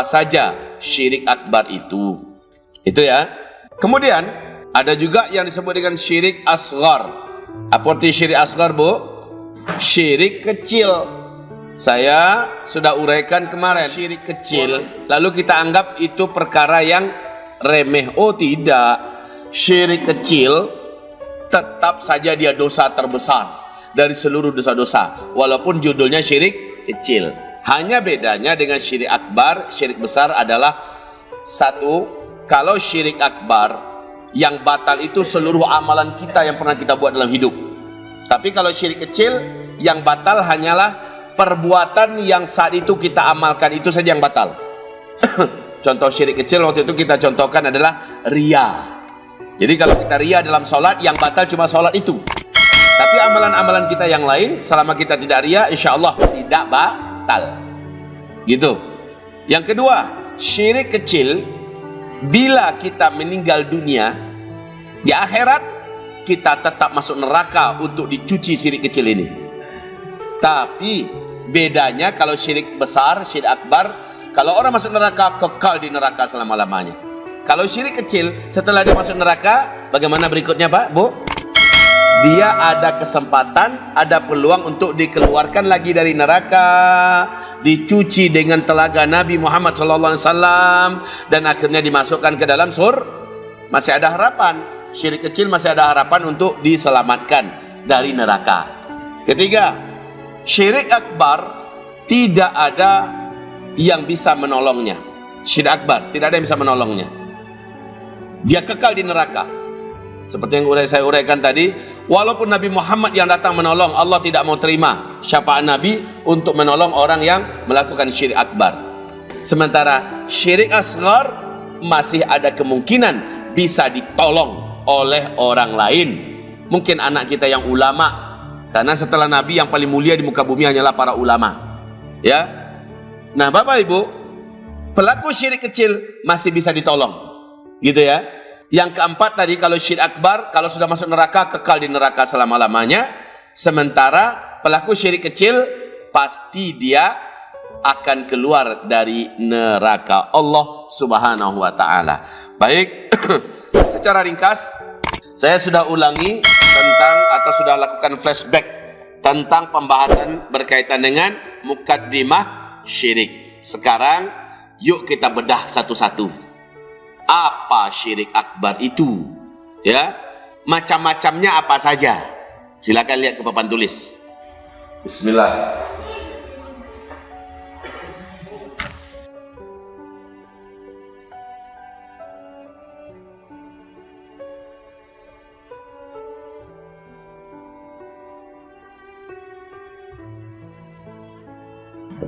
apa saja syirik akbar itu. Itu ya. Kemudian ada juga yang disebut dengan syirik asghar. Apa arti syirik asghar, Bu? Syirik kecil. Saya sudah uraikan kemarin, syirik kecil lalu kita anggap itu perkara yang remeh. Oh tidak, syirik kecil tetap saja dia dosa terbesar dari seluruh dosa-dosa, walaupun judulnya syirik kecil. Hanya bedanya dengan syirik akbar, syirik besar adalah satu, kalau syirik akbar yang batal itu seluruh amalan kita yang pernah kita buat dalam hidup. Tapi kalau syirik kecil yang batal hanyalah perbuatan yang saat itu kita amalkan, itu saja yang batal. Contoh syirik kecil waktu itu kita contohkan adalah riya. Jadi kalau kita riya dalam sholat, yang batal cuma sholat itu. Tapi amalan-amalan kita yang lain, selama kita tidak riya, insya Allah tidak batal. Gitu. Yang kedua, syirik kecil, bila kita meninggal dunia, di akhirat kita tetap masuk neraka untuk dicuci syirik kecil ini. Tapi bedanya kalau syirik besar, syirik akbar, kalau orang masuk neraka, kekal di neraka selama-lamanya. Kalau syirik kecil, setelah dia masuk neraka, bagaimana berikutnya Pak, Bu? Dia ada kesempatan, ada peluang untuk dikeluarkan lagi dari neraka, dicuci dengan telaga Nabi Muhammad SAW, dan akhirnya dimasukkan ke dalam surga. Masih ada harapan. Syirik kecil masih ada harapan untuk diselamatkan dari neraka. Ketiga, syirik akbar tidak ada yang bisa menolongnya. Syirik akbar tidak ada yang bisa menolongnya. Dia kekal di neraka. Seperti yang saya uraikan tadi, walaupun Nabi Muhammad yang datang menolong, Allah tidak mau terima syafaat Nabi untuk menolong orang yang melakukan syirik akbar. Sementara syirik asghar masih ada kemungkinan bisa ditolong oleh orang lain. Mungkin anak kita yang ulama, karena setelah Nabi yang paling mulia di muka bumi hanyalah para ulama. Ya. Nah, Bapak Ibu, pelaku syirik kecil masih bisa ditolong. Gitu ya. Yang keempat tadi, kalau syirik akbar, kalau sudah masuk neraka, kekal di neraka selama-lamanya. Sementara pelaku syirik kecil pasti dia akan keluar dari neraka Allah Subhanahu wa taala. Baik. Secara ringkas, saya sudah ulangi tentang atau sudah lakukan flashback tentang pembahasan berkaitan dengan mukaddimah syirik. Sekarang yuk kita bedah satu-satu. Apa syirik akbar itu? Ya, macam-macamnya apa saja? Silakan lihat ke papan tulis. Bismillah.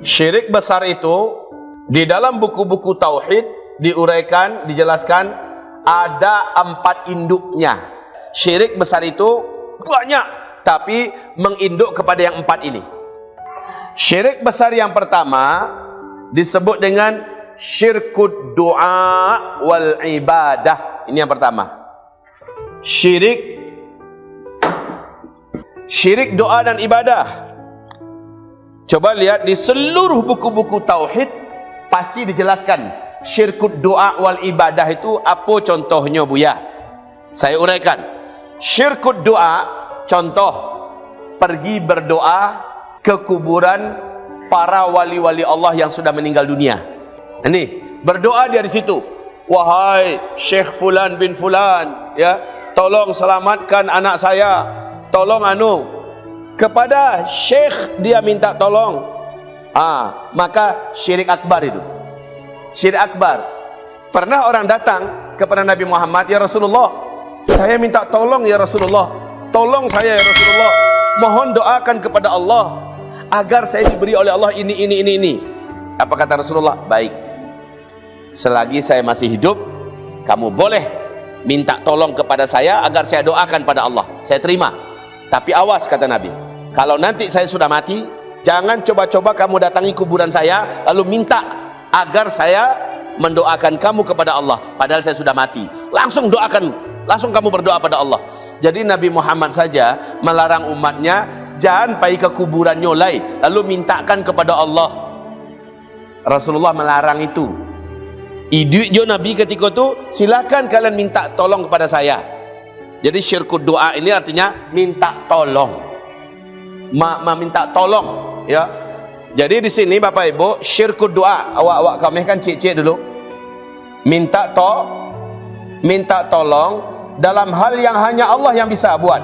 Syirik besar itu di dalam buku-buku tauhid diuraikan, dijelaskan ada 4 induknya. Syirik besar itu banyak, tapi menginduk kepada yang 4 ini. Syirik besar yang pertama disebut dengan syirkud doa wal ibadah. Ini yang pertama. Syirik doa dan ibadah. Coba lihat di seluruh buku-buku tauhid pasti dijelaskan syirkud doa wal ibadah itu apa contohnya, Buya? Saya uraikan. Syirkud doa, contoh pergi berdoa ke kuburan para wali-wali Allah yang sudah meninggal dunia. Ini berdoa dia di situ. Wahai Syekh Fulan bin Fulan, ya, tolong selamatkan anak saya. Tolong kepada syekh dia minta tolong. Maka syirik akbar itu. Syirik akbar. Pernah orang datang kepada Nabi Muhammad, ya Rasulullah, saya minta tolong ya Rasulullah. Tolong saya ya Rasulullah. Mohon doakan kepada Allah agar saya diberi oleh Allah ini. Apa kata Rasulullah? Baik. Selagi saya masih hidup, kamu boleh minta tolong kepada saya agar saya doakan pada Allah. Saya terima. Tapi awas, kata Nabi, kalau nanti saya sudah mati, jangan coba-coba kamu datangi kuburan saya lalu minta agar saya mendoakan kamu kepada Allah, padahal saya sudah mati. Langsung doakan, langsung kamu berdoa pada Allah. Jadi Nabi Muhammad saja melarang umatnya, jangan pergi ke kuburan nyolai lalu mintakan kepada Allah. Rasulullah melarang itu. Iduk jo Nabi ketika tu, silakan kalian minta tolong kepada saya. Jadi syirkul doa ini artinya minta tolong, minta tolong, ya. Jadi di sini Bapak Ibu, syirkul doa, awak kami kan cik-cik dulu, minta tolong dalam hal yang hanya Allah yang bisa buat.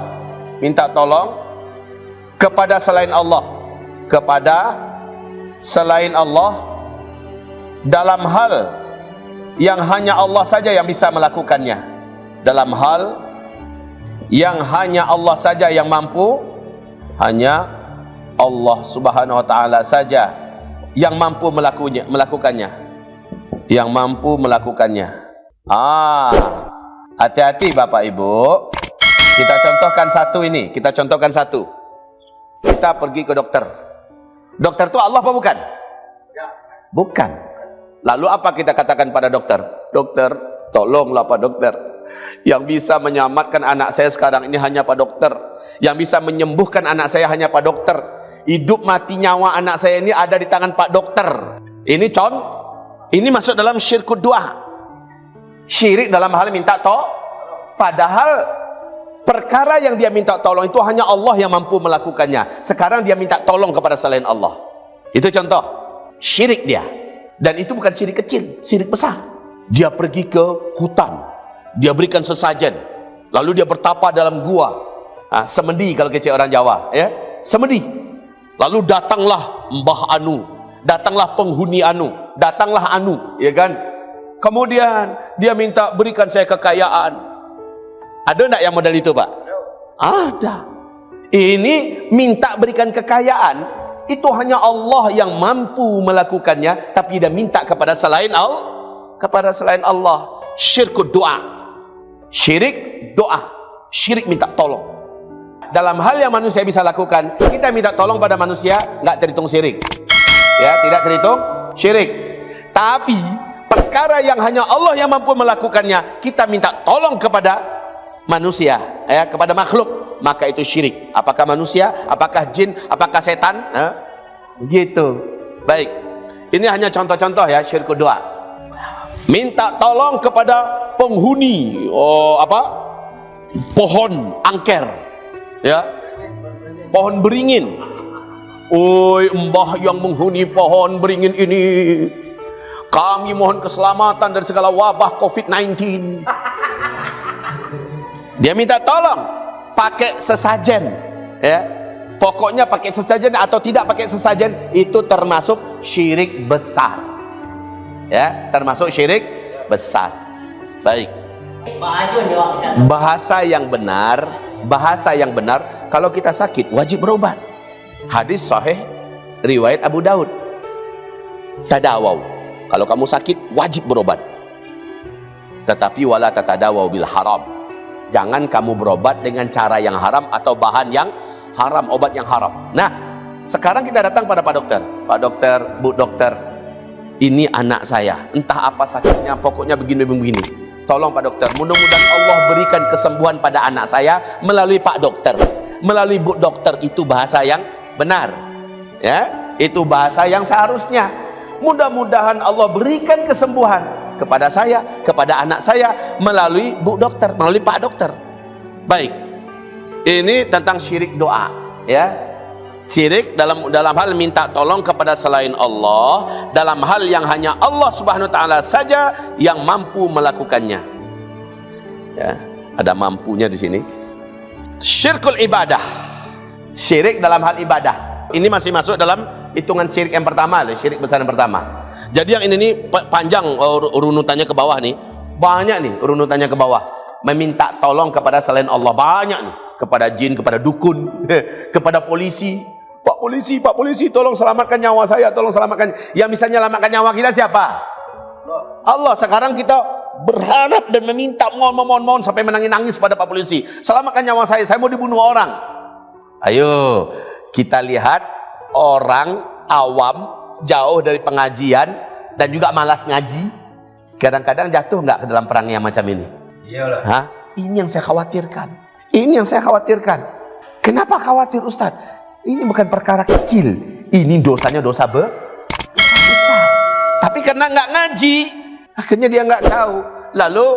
Minta tolong kepada selain Allah, dalam hal yang hanya Allah saja yang bisa melakukannya, dalam hal yang hanya Allah saja yang mampu, hanya Allah Subhanahu wa taala saja yang mampu melakukannya, yang mampu melakukannya. Hati-hati Bapak Ibu. Kita contohkan satu. Kita pergi ke dokter. Dokter itu Allah apa bukan? Bukan. Lalu apa kita katakan pada dokter? Dokter, tolonglah Pak Dokter. Yang bisa menyelamatkan anak saya sekarang ini hanya Pak Dokter. Yang bisa menyembuhkan anak saya hanya Pak Dokter. Hidup mati nyawa anak saya ini ada di tangan Pak Dokter. Ini ini masuk dalam syirkul doa. Syirik dalam hal minta padahal perkara yang dia minta tolong itu hanya Allah yang mampu melakukannya. Sekarang dia minta tolong kepada selain Allah. Itu contoh syirik dia. Dan itu bukan syirik kecil, syirik besar. Dia pergi ke hutan, dia berikan sesajen, lalu dia bertapa dalam gua, semedi kalau kecil orang Jawa, ya, semedi. Lalu datanglah Mbah Anu, datanglah penghuni Anu, datanglah Anu, ya kan? Kemudian dia minta berikan saya kekayaan. Ada enggak yang model itu, Pak? Ada. Ini minta berikan kekayaan. Itu hanya Allah yang mampu melakukannya, tapi dia minta kepada selain Allah. Syirkul doa, syirik doa, syirik minta tolong. Dalam hal yang manusia bisa lakukan, kita minta tolong pada manusia, nggak terhitung syirik, ya, tidak terhitung syirik. Tapi perkara yang hanya Allah yang mampu melakukannya, kita minta tolong kepada manusia, ya, kepada makhluk, maka itu syirik. Apakah manusia, apakah jin, apakah setan, gitu. Baik, ini hanya contoh-contoh ya syirkul doa. Minta tolong kepada penghuni pohon angker, ya, pohon beringin. Oi, mbah yang menghuni pohon beringin ini, kami mohon keselamatan dari segala wabah COVID-19. Dia minta tolong pakai sesajen, ya. Pokoknya pakai sesajen atau tidak pakai sesajen itu termasuk syirik besar. Ya, termasuk syirik besar. Baik. Bahasa yang benar, kalau kita sakit wajib berobat. Hadis sahih riwayat Abu Daud. Tadawau. Kalau kamu sakit wajib berobat. Tetapi wala tatadawau bil haram. Jangan kamu berobat dengan cara yang haram atau bahan yang haram, obat yang haram. Nah, sekarang kita datang pada Pak Dokter. Pak Dokter, Bu Dokter, ini anak saya, entah apa sakitnya, pokoknya begini-begini. Tolong Pak Dokter, mudah-mudahan Allah berikan kesembuhan pada anak saya melalui Pak Dokter. Melalui Bu Dokter, itu bahasa yang benar. Ya, itu bahasa yang seharusnya. Mudah-mudahan Allah berikan kesembuhan kepada saya, kepada anak saya melalui Bu Dokter, melalui Pak Dokter. Baik. Ini tentang syirik doa, ya. Syirik dalam hal minta tolong kepada selain Allah, dalam hal yang hanya Allah Subhanahu wa taala saja yang mampu melakukannya. Ya, ada mampunya di sini. Syirkul ibadah. Syirik dalam hal ibadah. Ini masih masuk dalam hitungan syirik yang pertama, syirik besar yang pertama. Jadi yang ini nih panjang urunutannya ke bawah nih. Banyak nih urunutannya ke bawah. Meminta tolong kepada selain Allah banyak nih. Kepada jin, kepada dukun, kepada polisi. Pak polisi, tolong selamatkan nyawa saya, tolong selamatkan. Yang bisa menyelamatkan nyawa kita siapa? Allah. Sekarang kita berharap dan meminta, mohon sampai menangis pada Pak polisi. Selamatkan nyawa saya mau dibunuh orang. Ayo, kita lihat orang awam, jauh dari pengajian, dan juga malas ngaji. Kadang-kadang jatuh nggak ke dalam perang yang macam ini? Iyalah. Ini yang saya khawatirkan. Kenapa khawatir Ustaz? Ini bukan perkara kecil. Ini dosanya dosa besar. Tapi karena nggak ngaji, Akhirnya dia nggak tahu. Lalu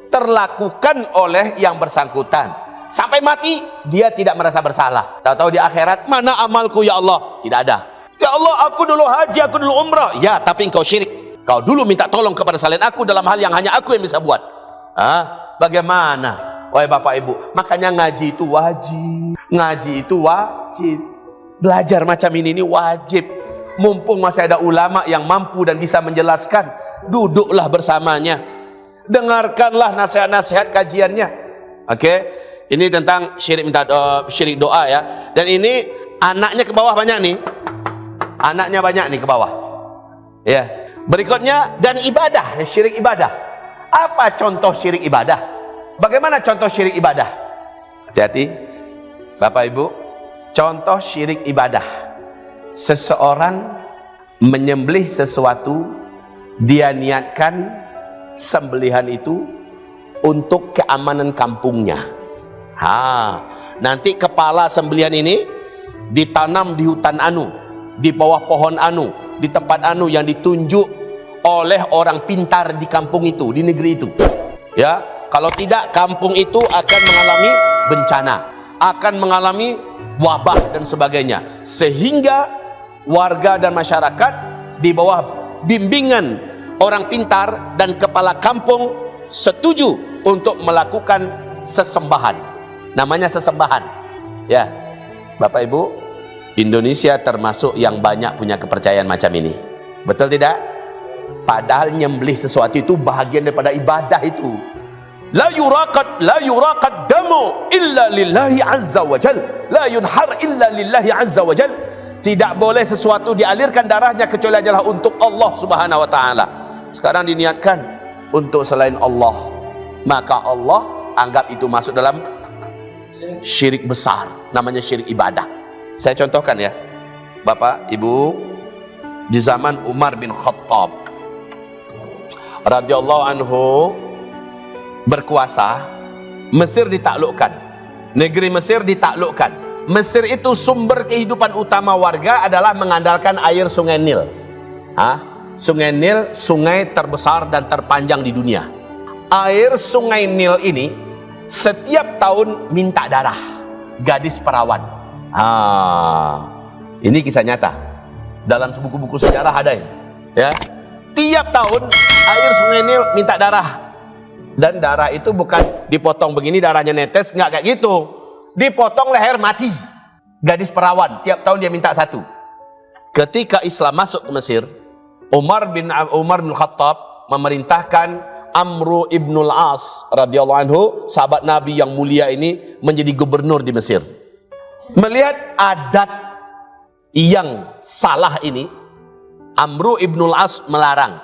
terlakukan oleh yang bersangkutan. Sampai mati, dia tidak merasa bersalah. Tahu-tahu di akhirat, mana amalku ya Allah? Tidak ada. Ya Allah, aku dulu haji, aku dulu umrah. Ya, tapi engkau syirik. Kau dulu minta tolong kepada selain aku dalam hal yang hanya aku yang bisa buat. Bagaimana? Wahai Bapak Ibu, makanya ngaji itu wajib. Ngaji itu wajib. Belajar macam ini wajib. Mumpung masih ada ulama yang mampu dan bisa menjelaskan, duduklah bersamanya. Dengarkanlah nasihat-nasihat kajiannya. Oke? Ini tentang syirik doa ya. Dan ini anaknya ke bawah banyak nih. Anaknya banyak nih ke bawah. Ya. Berikutnya, dan ibadah, syirik ibadah. Apa contoh syirik ibadah? Bagaimana contoh syirik ibadah? Hati-hati Bapak Ibu. Contoh syirik ibadah. Seseorang menyembelih sesuatu, dia niatkan sembelihan itu untuk keamanan kampungnya. Nanti kepala sembelihan ini ditanam di hutan anu, di bawah pohon anu, di tempat anu yang ditunjuk oleh orang pintar di kampung itu, di negeri itu. Ya, kalau tidak kampung itu akan mengalami bencana, akan mengalami wabah dan sebagainya. Sehingga warga dan masyarakat di bawah bimbingan orang pintar dan kepala kampung setuju untuk melakukan sesembahan. Namanya sesembahan. Ya, Bapak Ibu, Indonesia termasuk yang banyak punya kepercayaan macam ini. Betul tidak? Padahal nyembelih sesuatu itu bahagian daripada ibadah itu. La yuraqad damu illa lillahi azza wa jal. La yunhar illa lillahi azza wa jal. Tidak boleh sesuatu dialirkan darahnya kecuali adalah untuk Allah Subhanahu wa taala. Sekarang diniatkan untuk selain Allah, maka Allah anggap itu masuk dalam syirik besar, namanya syirik ibadah. Saya contohkan ya, Bapak, Ibu, di zaman Umar bin Khattab radhiyallahu anhu berkuasa, Mesir ditaklukkan, negeri Mesir ditaklukkan. Mesir itu sumber kehidupan utama warga adalah mengandalkan air sungai Nil. Sungai Nil, sungai terbesar dan terpanjang di dunia. Air sungai Nil ini setiap tahun minta darah gadis perawan. Ini kisah nyata. Dalam buku-buku sejarah ada ini. Ya. Tiap tahun air sungai Nil minta darah. Dan darah itu bukan dipotong begini darahnya netes, nggak kayak gitu. Dipotong leher mati. Gadis perawan, tiap tahun dia minta satu. Ketika Islam masuk ke Mesir, Umar bin Khattab memerintahkan Amru ibnul As radhiyallahu anhu, sahabat Nabi yang mulia ini, menjadi gubernur di Mesir. Melihat adat yang salah ini, Amru ibnul As melarang,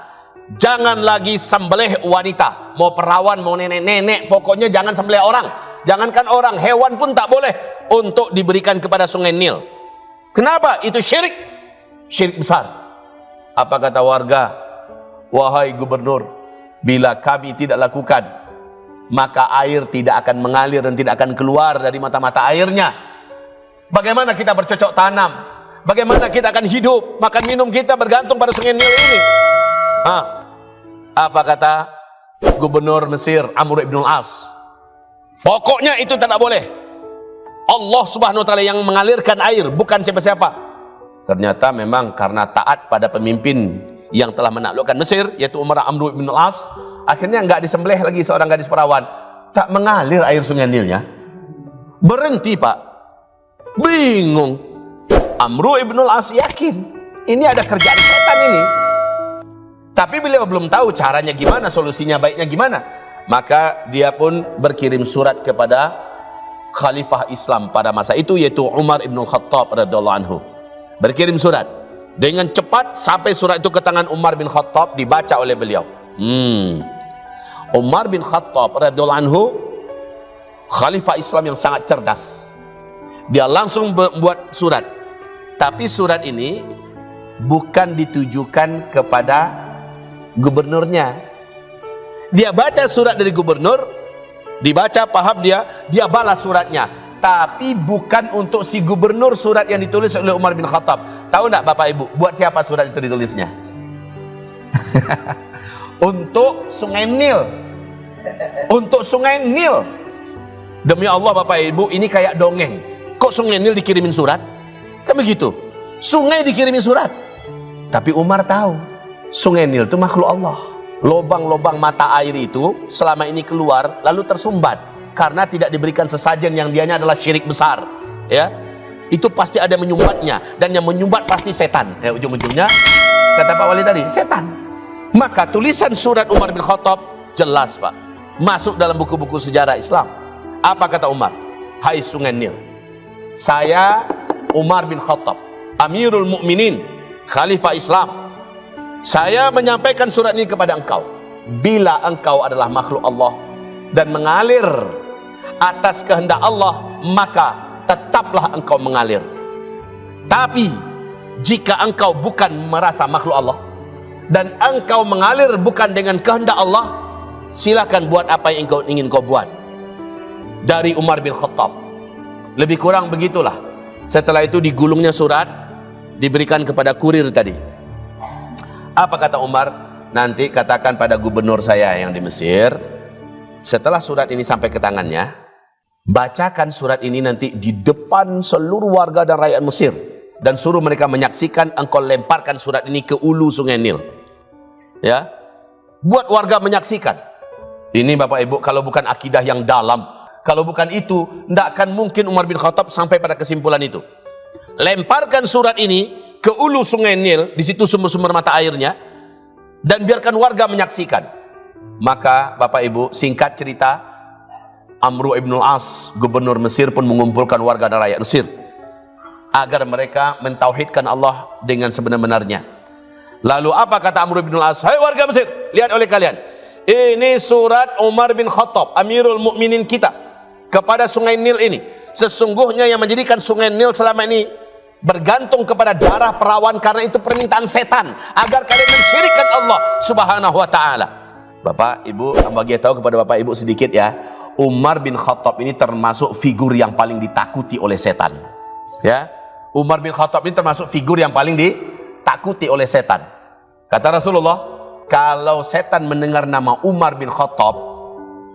jangan lagi sembelih wanita, mau perawan, mau nenek-nenek, pokoknya jangan sembelih orang. Jangankan orang, hewan pun tak boleh untuk diberikan kepada sungai Nil. Kenapa? Itu syirik. Syirik besar. Apa kata warga? Wahai gubernur, bila kami tidak lakukan, maka air tidak akan mengalir dan tidak akan keluar dari mata-mata airnya. Bagaimana kita bercocok tanam? Bagaimana kita akan hidup? Makan minum kita bergantung pada sungai Nil ini. Apa kata gubernur Mesir, Amr ibn al-As? Pokoknya itu tidak boleh. Allah Subhanahu wa taala yang mengalirkan air, bukan siapa-siapa. Ternyata memang karena taat pada pemimpin yang telah menaklukkan Mesir, yaitu Umar Amr ibn al-As, akhirnya enggak disembelih lagi seorang gadis perawan. Tak mengalir air sungai Nilnya. Berhenti, Pak. Bingung. Amr ibn al-As yakin ini ada kerjaan setan ini. Tapi beliau belum tahu caranya gimana, solusinya baiknya gimana. Maka dia pun berkirim surat kepada Khalifah Islam pada masa itu, yaitu Umar ibn Khattab radhiyallahu anhu. Berkirim surat dengan cepat sampai surat itu ke tangan Umar bin Khattab, dibaca oleh beliau. Umar bin Khattab radhiyallahu anhu Khalifah Islam yang sangat cerdas. Dia langsung membuat surat. Tapi surat ini bukan ditujukan kepada gubernurnya. Dia baca surat dari gubernur, dibaca, paham dia balas suratnya. Tapi bukan untuk si gubernur surat yang ditulis oleh Umar bin Khattab. Tahu enggak Bapak Ibu, buat siapa surat itu ditulisnya? untuk Sungai Nil. Untuk Sungai Nil. Demi Allah Bapak Ibu, ini kayak dongeng. Kok Sungai Nil dikirimin surat? Kan begitu. Sungai dikirimin surat. Tapi Umar tahu, Sungai Nil itu makhluk Allah. Lobang-lobang mata air itu selama ini keluar lalu tersumbat karena tidak diberikan sesajen yang dianya adalah syirik besar. Ya, itu pasti ada menyumbatnya, dan yang menyumbat pasti setan. Ya, ujung-ujungnya kata Pak Wali tadi, setan. Maka tulisan surat Umar bin Khattab jelas Pak, masuk dalam buku-buku sejarah Islam. Apa kata Umar? Hai Sungai Nil, saya Umar bin Khattab, Amirul Mukminin, Khalifah Islam, saya menyampaikan surat ini kepada engkau. Bila engkau adalah makhluk Allah dan mengalir atas kehendak Allah, maka tetaplah engkau mengalir. Tapi jika engkau bukan merasa makhluk Allah dan engkau mengalir bukan dengan kehendak Allah, silakan buat apa yang engkau ingin kau buat. Dari Umar bin Khattab. Lebih kurang begitulah. Setelah itu digulungnya surat, diberikan kepada kurir tadi. Apa kata Umar? Nanti katakan pada gubernur saya yang di Mesir, setelah surat ini sampai ke tangannya, bacakan surat ini nanti di depan seluruh warga dan rakyat Mesir, dan suruh mereka menyaksikan engkau lemparkan surat ini ke ulu Sungai Nil. Ya, buat warga menyaksikan. Ini Bapak Ibu, kalau bukan akidah yang dalam, kalau bukan itu, tidak akan mungkin Umar bin Khattab sampai pada kesimpulan itu. Lemparkan surat ini ke ulu Sungai Nil, di situ sumber-sumber mata airnya, dan biarkan warga menyaksikan. Maka Bapak Ibu, singkat cerita, Amr ibn al-As, gubernur Mesir pun mengumpulkan warga dan rakyat Mesir agar mereka mentauhidkan Allah dengan sebenar-benarnya. Lalu apa kata Amr ibn al-As? Hai warga Mesir, lihat oleh kalian, ini surat Umar bin Khattab, Amirul Mukminin kita, kepada Sungai Nil ini. Sesungguhnya yang menjadikan Sungai Nil selama ini bergantung kepada darah perawan, karena itu permintaan setan agar kalian mensyirikkan Allah Subhanahu wa taala. Bapak Ibu, bagi tahu kepada Bapak Ibu sedikit ya, Umar bin Khattab ini termasuk figur yang paling ditakuti oleh setan. Ya, Umar bin Khattab ini termasuk figur yang paling ditakuti oleh setan. Kata Rasulullah, kalau setan mendengar nama Umar bin Khattab,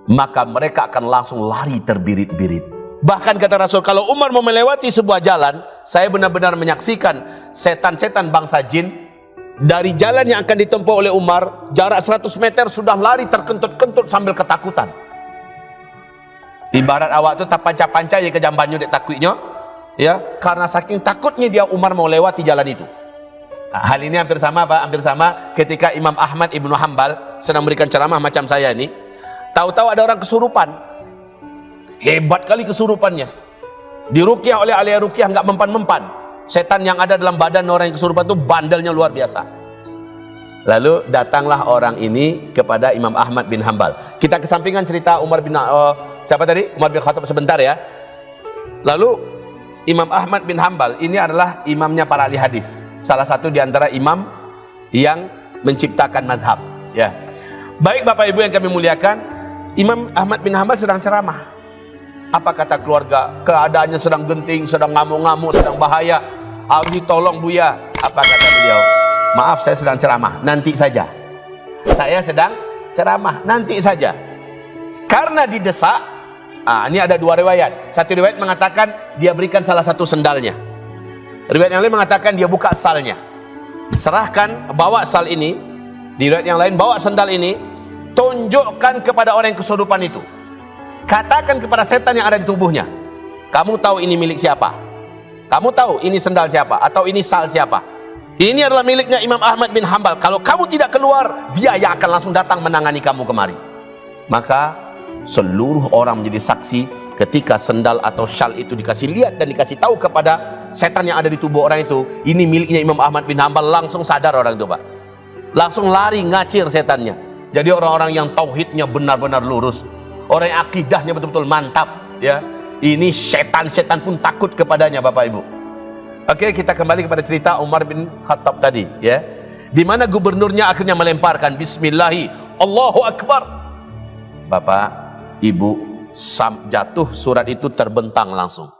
maka mereka akan langsung lari terbirit-birit. Bahkan kata Rasul, kalau Umar mau melewati sebuah jalan, saya benar-benar menyaksikan setan-setan bangsa jin dari jalan yang akan ditempuh oleh Umar, jarak 100 meter sudah lari terkentut-kentut sambil ketakutan. Ibarat awak tu tak panca-panca ya ke jambannya dek takutnya, ya, karena saking takutnya dia Umar mau lewati jalan itu. Hal ini hampir sama Pak, hampir sama ketika Imam Ahmad Ibnu Hanbal sedang memberikan ceramah macam saya ini. Tahu-tahu ada orang kesurupan. Hebat kali kesurupannya. Diruqyah oleh ahli ruqyah enggak mempan-mempan. Setan yang ada dalam badan orang yang kesurupan itu bandelnya luar biasa. Lalu datanglah orang ini kepada Imam Ahmad bin Hanbal. Kita kesampingkan cerita Umar bin siapa tadi? Umar bin Khattab sebentar ya. Lalu Imam Ahmad bin Hanbal ini adalah imamnya para ahli hadis. Salah satu di antara imam yang menciptakan mazhab, ya. Baik Bapak Ibu yang kami muliakan, Imam Ahmad bin Hanbal sedang ceramah. Apa kata keluarga? Keadaannya sedang genting, sedang ngamuk-ngamuk, sedang bahaya. Abi tolong Buya. Apa kata beliau? Maaf, saya sedang ceramah, nanti saja. Saya sedang ceramah, nanti saja. Karena didesak, ini ada dua riwayat. Satu riwayat mengatakan dia berikan salah satu sendalnya. Riwayat yang lain mengatakan dia buka salnya. Serahkan, bawa sal ini. Di riwayat yang lain, bawa sendal ini, tunjukkan kepada orang yang kesurupan itu. Katakan kepada setan yang ada di tubuhnya, kamu tahu ini milik siapa? Kamu tahu ini sendal siapa? Atau ini sal siapa? Ini adalah miliknya Imam Ahmad bin Hanbal. Kalau kamu tidak keluar, dia yang akan langsung datang menangani kamu kemari. Maka seluruh orang menjadi saksi ketika sendal atau syal itu dikasih lihat dan dikasih tahu kepada setan yang ada di tubuh orang itu, ini miliknya Imam Ahmad bin Hanbal. Langsung sadar orang itu Pak, langsung lari ngacir setannya. Jadi orang-orang yang tauhidnya benar-benar lurus, orang yang akidahnya betul-betul mantap, ya, ini setan-setan pun takut kepadanya Bapak Ibu. Oke, kita kembali kepada cerita Umar bin Khattab tadi, ya, di mana gubernurnya akhirnya melemparkan Bismillahi Allahu Akbar. Bapak Ibu, jatuh surat itu terbentang langsung,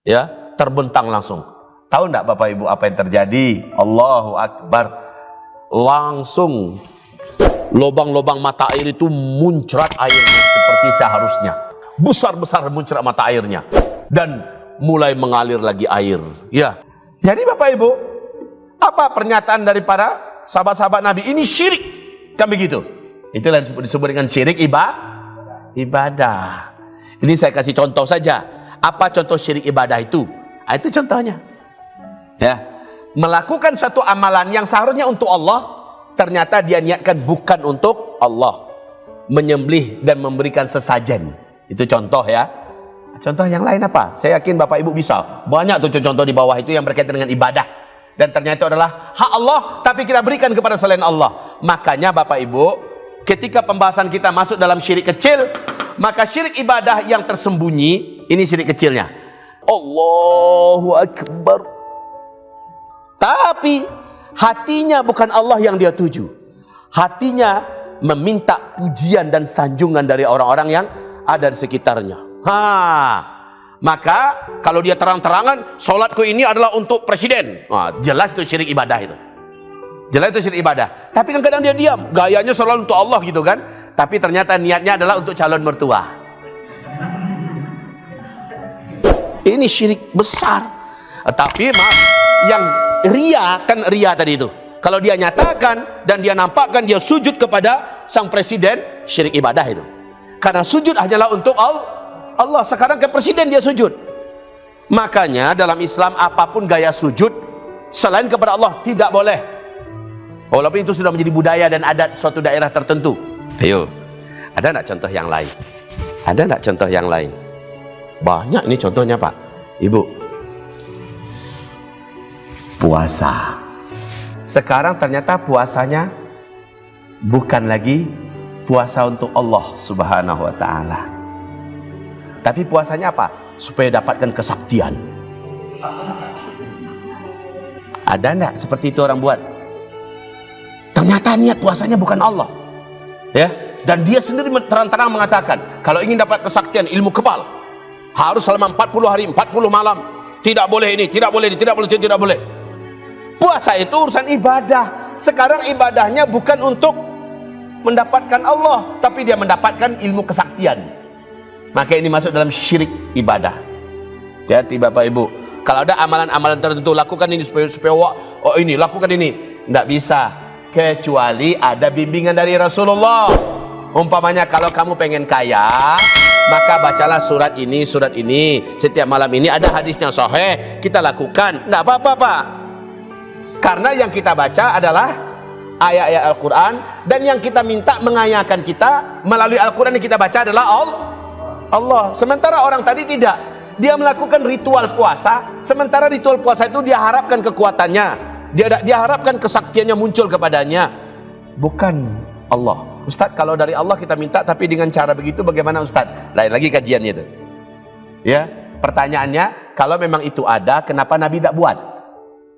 ya, terbentang langsung. Tahu enggak Bapak Ibu apa yang terjadi? Allahu Akbar. Langsung lubang-lubang mata air itu muncrat airnya seperti seharusnya. Besar-besar muncrat mata airnya. Dan mulai mengalir lagi air. Ya. Jadi Bapak Ibu, apa pernyataan daripada sahabat-sahabat Nabi? Ini syirik. Kan begitu. Itulah yang disebut dengan syirik ibadah. Ini saya kasih contoh saja. Apa contoh syirik ibadah itu? Itu contohnya. Ya. Melakukan satu amalan yang seharusnya untuk Allah, ternyata dia niatkan bukan untuk Allah. Menyembelih dan memberikan sesajen. Itu contoh ya. Contoh yang lain apa? Saya yakin Bapak Ibu bisa. Banyak tuh contoh di bawah itu yang berkaitan dengan ibadah. Dan ternyata adalah hak Allah, tapi kita berikan kepada selain Allah. Makanya Bapak Ibu, ketika pembahasan kita masuk dalam syirik kecil, maka syirik ibadah yang tersembunyi, ini syirik kecilnya. Allahu Akbar. Tapi hatinya bukan Allah yang dia tuju. Hatinya meminta pujian dan sanjungan dari orang-orang yang ada di sekitarnya. Maka kalau dia terang-terangan, solatku ini adalah untuk presiden. Jelas itu syirik ibadah itu. Jelas itu syirik ibadah. Tapi kadang-kadang dia diam, gayanya selalu untuk Allah gitu kan. Tapi ternyata niatnya adalah untuk calon mertua. Ini syirik besar. Tapi maaf, yang ria, kan ria tadi itu. Kalau dia nyatakan dan dia nampakkan dia sujud kepada sang presiden, syirik ibadah itu. Karena sujud hanyalah untuk Allah. Sekarang ke presiden dia sujud. Makanya dalam Islam apapun gaya sujud selain kepada Allah tidak boleh. Walaupun itu sudah menjadi budaya dan adat suatu daerah tertentu. Ayo, ada enggak contoh yang lain? Ada enggak contoh yang lain? Banyak ini contohnya Pak, Ibu. Puasa. Sekarang ternyata puasanya bukan lagi puasa untuk Allah Subhanahu wa ta'ala. Tapi puasanya apa? Supaya dapatkan kesaktian. Ada enggak seperti itu orang buat? Ternyata niat puasanya bukan Allah. Ya, dan dia sendiri terang-terang mengatakan, kalau ingin dapat kesaktian, ilmu kebal, harus selama 40 hari, 40 malam. Tidak boleh ini, tidak boleh ini, tidak boleh, tidak boleh. Puasa itu urusan ibadah. Sekarang ibadahnya bukan untuk mendapatkan Allah, tapi dia mendapatkan ilmu kesaktian. Maka ini masuk dalam syirik ibadah. Jadi Bapak Ibu, kalau ada amalan-amalan tertentu, lakukan ini supaya ini, lakukan ini. Tidak bisa, kecuali ada bimbingan dari Rasulullah. Umpamanya kalau kamu pengen kaya, maka bacalah surat ini, setiap malam ini ada hadisnya sahih, kita lakukan. Tidak apa-apa Pak. Karena yang kita baca adalah ayat-ayat Al-Quran, dan yang kita minta mengayakan kita melalui Al-Quran yang kita baca adalah Allah. Sementara orang tadi tidak, dia melakukan ritual puasa, sementara ritual puasa itu dia harapkan kekuatannya, dia harapkan kesaktiannya muncul kepadanya, bukan Allah. Ustaz, kalau dari Allah kita minta tapi dengan cara begitu bagaimana Ustaz? Lain lagi kajiannya itu. Ya, pertanyaannya, kalau memang itu ada, kenapa Nabi tidak buat?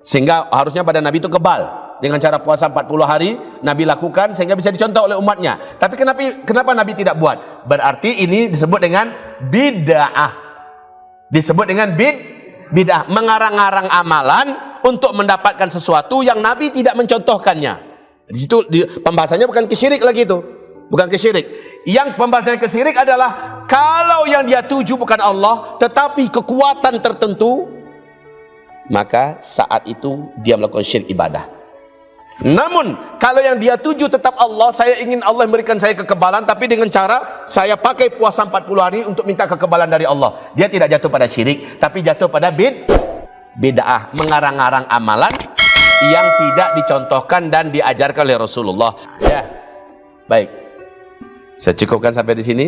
Sehingga harusnya pada Nabi itu kebal dengan cara puasa 40 hari Nabi lakukan sehingga bisa dicontoh oleh umatnya. Tapi kenapa Nabi tidak buat? Berarti ini disebut dengan bid'ah. Disebut dengan bid'ah, mengarang-arang amalan untuk mendapatkan sesuatu yang Nabi tidak mencontohkannya. Di situ pembahasannya bukan kesyirik lagi itu. Bukan kesyirik. Yang pembahasannya kesyirik adalah kalau yang dia tuju bukan Allah, tetapi kekuatan tertentu, maka saat itu dia melakukan syirik ibadah. Namun kalau yang dia tuju tetap Allah, saya ingin Allah memberikan saya kekebalan, tapi dengan cara saya pakai puasa 40 hari untuk minta kekebalan dari Allah, dia tidak jatuh pada syirik, tapi jatuh pada bid'ah, mengarang-arang amalan yang tidak dicontohkan dan diajarkan oleh Rasulullah. Ya, baik, saya cukupkan sampai di sini.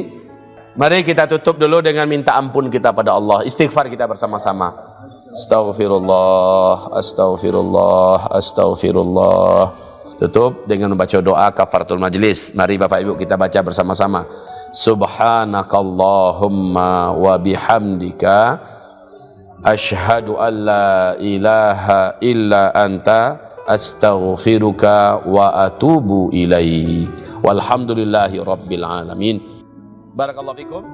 Mari kita tutup dulu dengan minta ampun kita pada Allah, istighfar kita bersama-sama. Astaghfirullah, astaghfirullah, astaghfirullah. Tutup dengan membaca doa kafaratul majlis. Mari Bapak Ibu kita baca bersama-sama. Subhanakallahumma wa bihamdika asyhadu an la ilaha illa anta astaghfiruka wa atubu ilaik. Walhamdulillahi rabbil alamin. Barakallahu fikum.